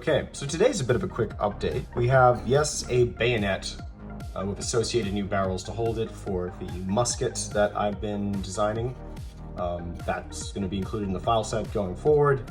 Okay, so today's a bit of a quick update. We have, yes, a bayonet with associated new barrels to hold it for the musket that I've been designing. That's going to be included in the file set going forward.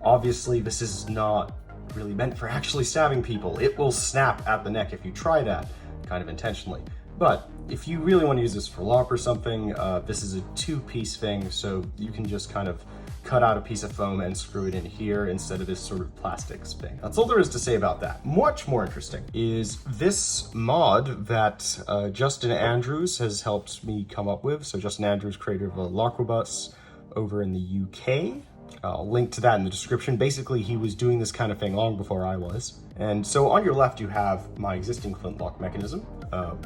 Obviously, this is not really meant for actually stabbing people. It will snap at the neck if you try that, kind of intentionally. But if you really want to use this for LARP or something, this is a two-piece thing, so you can just kind of cut out a piece of foam and screw it in here instead of this sort of plastics thing. That's all there is to say about that. Much more interesting is this mod that Justin Andrews has helped me come up with. So Justin Andrews, creator of Larpquebus over in the UK. I'll link to that in the description. Basically, he was doing this kind of thing long before I was. And so on your left, you have my existing Flintlock Mechanism,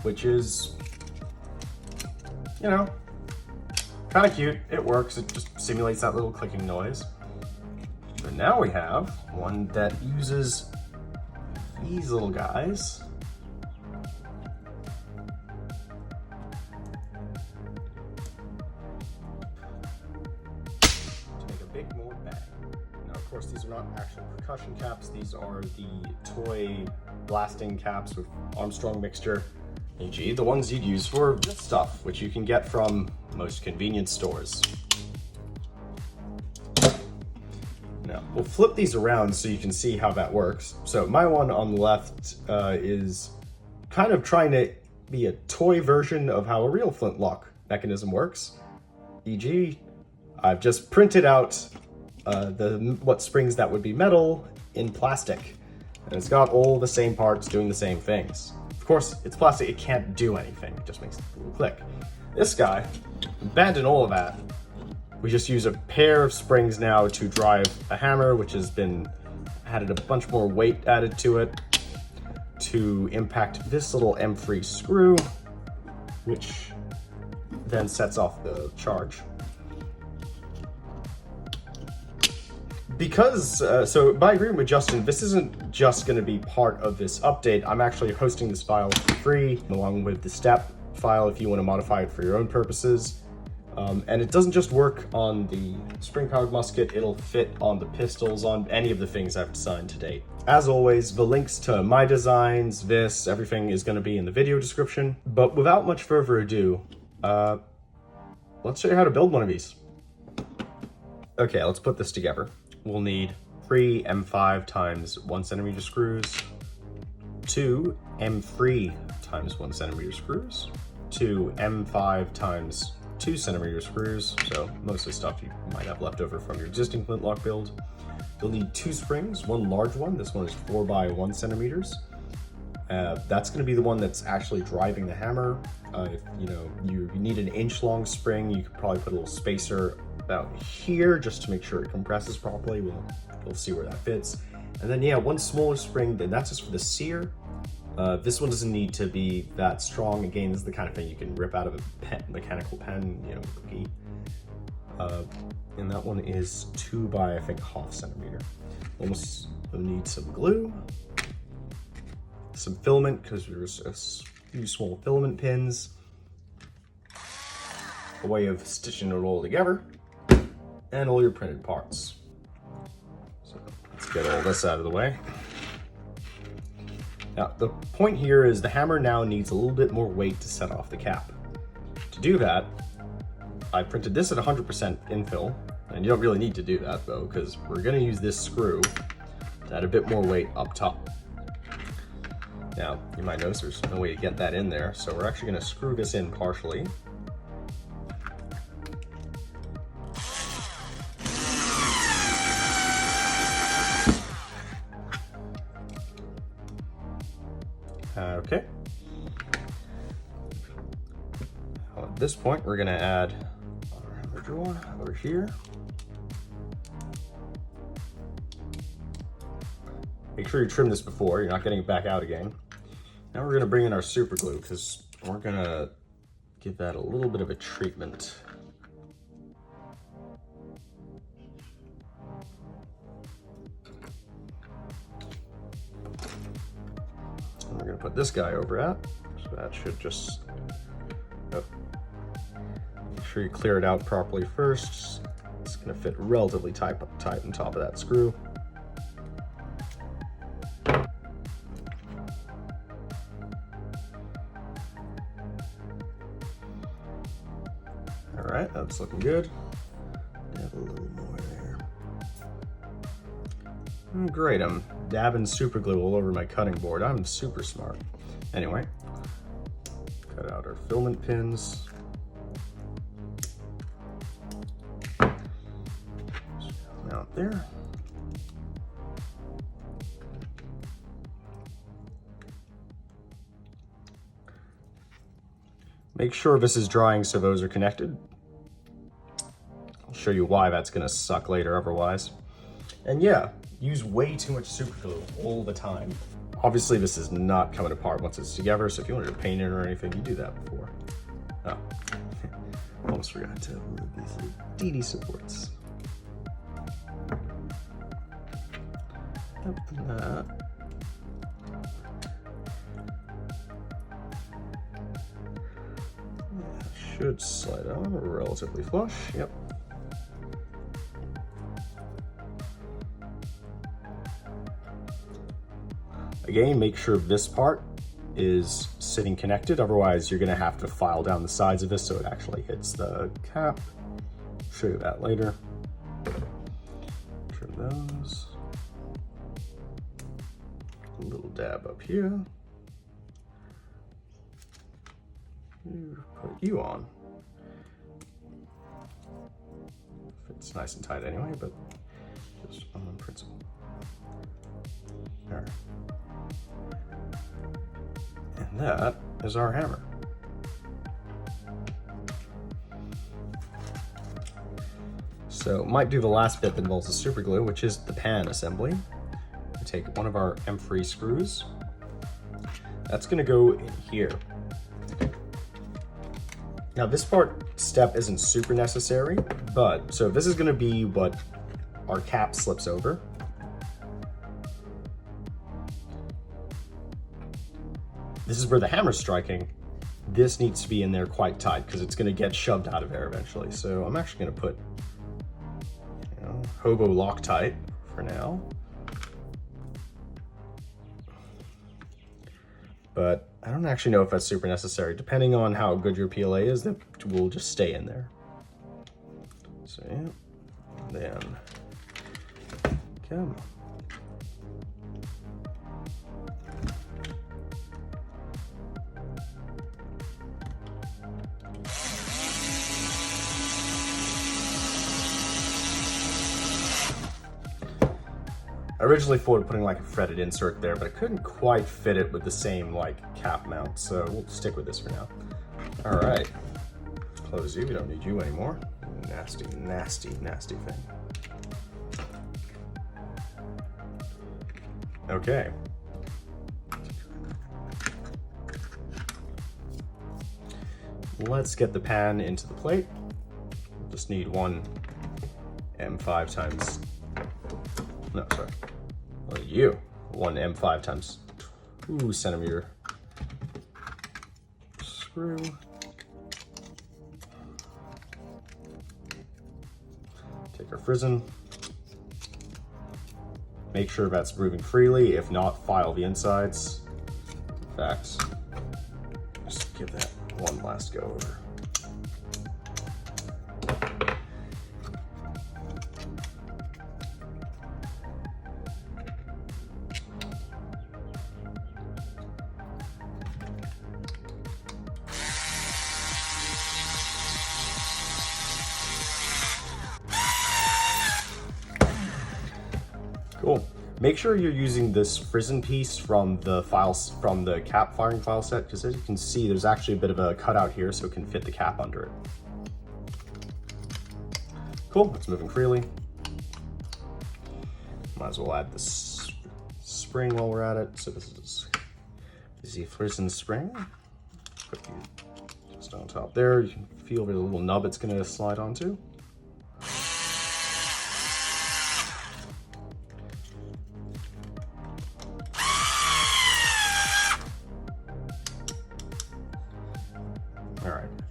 which is, you know, kind of cute. It works. It just simulates that little clicking noise. But now we have one that uses these little guys. To make a big more bang. Now, of course, these are not actual percussion caps. These are the toy blasting caps with Armstrong mixture, e.g. the ones you'd use for this stuff, which you can get from most convenience stores. Now, we'll flip these around so you can see how that works. So my one on the left is kind of trying to be a toy version of how a real Flintlock mechanism works. E.g., I've just printed out what springs that would be metal in plastic. And it's got all the same parts doing the same things. Of course, it's plastic, it can't do anything. It just makes a little click. This guy, abandon all of that. We just use a pair of springs now to drive a hammer, which has been added a bunch more weight added to it to impact this little M3 screw, which then sets off the charge. Because, so by agreement with Justin, this isn't just going to be part of this update. I'm actually hosting this file for free, along with the step file if you want to modify it for your own purposes. And it doesn't just work on the spring-powered musket, it'll fit on the pistols, on any of the things I've designed to date. As always, the links to my designs, everything is going to be in the video description. But without much further ado, let's show you how to build one of these. Okay, let's put this together. We'll need 3 M5 times 1 centimeter screws, 2 M3 times 1 centimeter screws, 2 M5 times 2 centimeter screws, so most of the stuff you might have left over from your existing Flintlock build. You'll need 2 springs, one large one. This one is 4 by 1 centimeters. That's going to be the one that's actually driving the hammer. If you need an inch-long spring, you could probably put a little spacer about here just to make sure it compresses properly. We'll see where that fits. And then yeah, one smaller spring, then that's just for the sear. This one doesn't need to be that strong. Again, this is the kind of thing you can rip out of a mechanical pen, cookie. And that one is 2 by, I think, ½ centimeter. We'll need some glue, some filament, because there's a few small filament pins, a way of stitching it all together, and all your printed parts. So let's get all this out of the way. Now, the point here is the hammer now needs a little bit more weight to set off the cap. To do that, I printed this at 100% infill, and you don't really need to do that though, because we're going to use this screw to add a bit more weight up top. Now, you might notice there's no way to get that in there, so we're actually going to screw this in partially. Okay. At this point, we're going to add our hammer drawer over here. Make sure you trim this before, you're not getting it back out again. Now we're going to bring in our super glue because we're going to give that a little bit of a treatment. And we're going to put this guy over that, so that should just, make sure you clear it out properly first. It's going to fit relatively tight on top of that screw. That's looking good. Dab a little more there. Oh, great, I'm dabbing super glue all over my cutting board. I'm super smart. Anyway, cut out our filament pins. Out there. Make sure this is drying so those are connected. I'll show you why that's gonna suck later otherwise. And yeah, use way too much super glue all the time. Obviously this is not coming apart once it's together, so if you wanted to paint it or anything, you do that before. Oh, almost forgot to remove these little DD supports. Open that. Should slide on relatively flush, yep. Again, make sure this part is sitting connected, otherwise you're gonna have to file down the sides of this so it actually hits the cap. Show you that later. Trim those. A little dab up here. Put you on. Fits nice and tight anyway, but just on principle. All right. And that is our hammer. So might do the last bit that involves the super glue, which is the pan assembly. We take one of our M3 screws. That's gonna go in here. Now this step isn't super necessary, but so this is gonna be what our cap slips over. This is where the hammer's striking. This needs to be in there quite tight because it's gonna get shoved out of there eventually. So I'm actually gonna put, hobo Loctite for now. But I don't actually know if that's super necessary. Depending on how good your PLA is, that will just stay in there. So yeah, then come on. I originally thought of putting like a threaded insert there, but I couldn't quite fit it with the same like cap mount, so we'll stick with this for now. All right, close you, we don't need you anymore. Nasty, nasty, nasty thing. Okay. Let's get the pan into the plate. Just need one M5 times, no, sorry. One M5 times 2 centimeter screw. Take our frizzen. Make sure that's moving freely. If not, file the insides. In fact, just give that one last go over. Cool. Make sure you're using this frizzen piece from the files from the cap firing file set, because as you can see, there's actually a bit of a cutout here so it can fit the cap under it. Cool, it's moving freely. Might as well add this spring while we're at it. So this is the frizzen spring. Put you just on top there. You can feel the little nub it's gonna slide onto.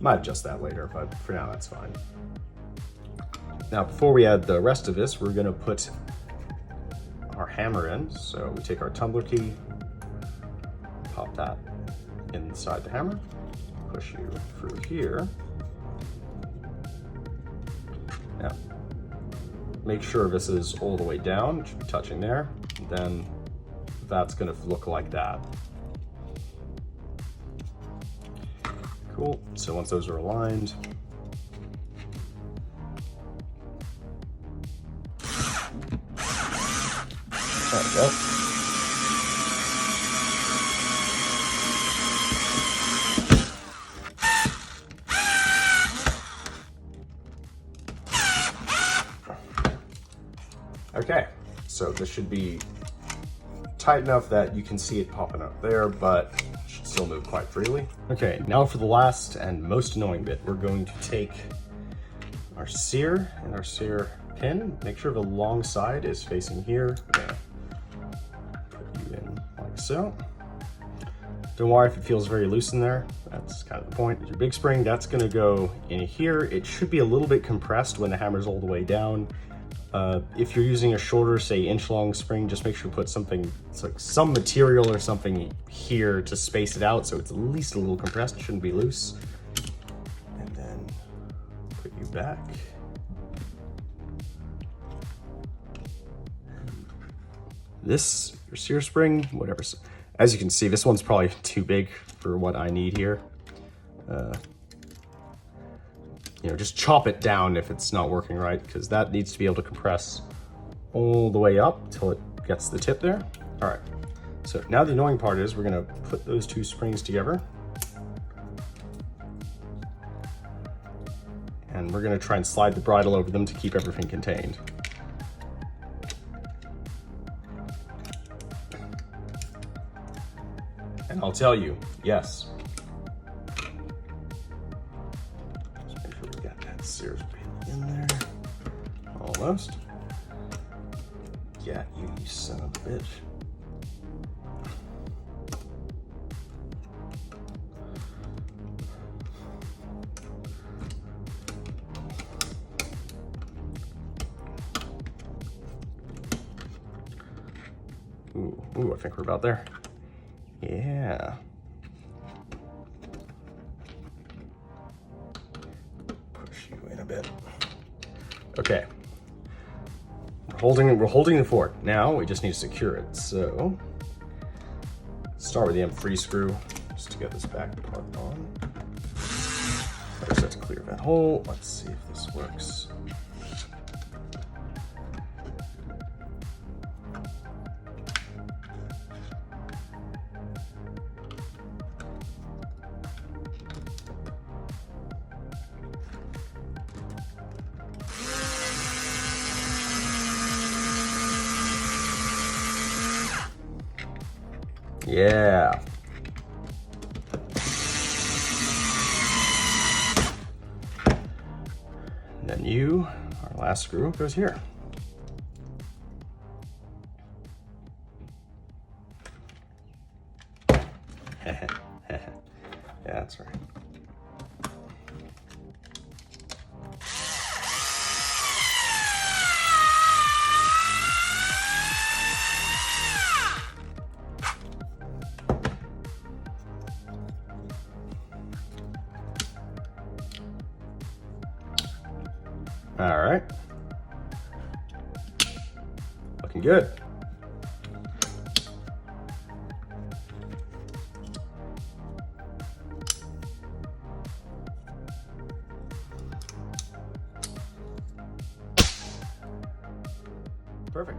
Might adjust that later, but for now that's fine. Now, before we add the rest of this, we're gonna put our hammer in. So we take our tumbler key, pop that inside the hammer, push you through here. Now, make sure this is all the way down. It should be touching there. Then that's going to look like that. Cool. So once those are aligned, there we go. Okay, so this should be tight enough that you can see it popping up there, but it should still move quite freely. Okay, now for the last and most annoying bit, we're going to take our sear and our sear pin. Make sure the long side is facing here. We're gonna put you in like so. Don't worry if it feels very loose in there. That's kind of the point. Your big spring, that's gonna go in here. It should be a little bit compressed when the hammer's all the way down. If you're using a shorter, say inch-long spring, just make sure to put something, it's like some material or something here to space it out so it's at least a little compressed. It shouldn't be loose. And then put you back. This, your sear spring, whatever. As you can see, this one's probably too big for what I need here. You know, just chop it down if it's not working right, because that needs to be able to compress all the way up till it gets the tip there. All right, so now the annoying part is we're gonna put those two springs together. And we're gonna try and slide the bridle over them to keep everything contained. And I'll tell you, yes. Sears pin in there. Almost. Yeah, you son of a bitch. Ooh, I think we're about there. Yeah. A bit. Okay. We're holding the fort. Now we just need to secure it. So start with the M3 screw just to get this back part on. First, have to clear that hole. Let's see if this works. Yeah. And then our last screw goes here. Yeah, that's right. All right. Looking good. Perfect.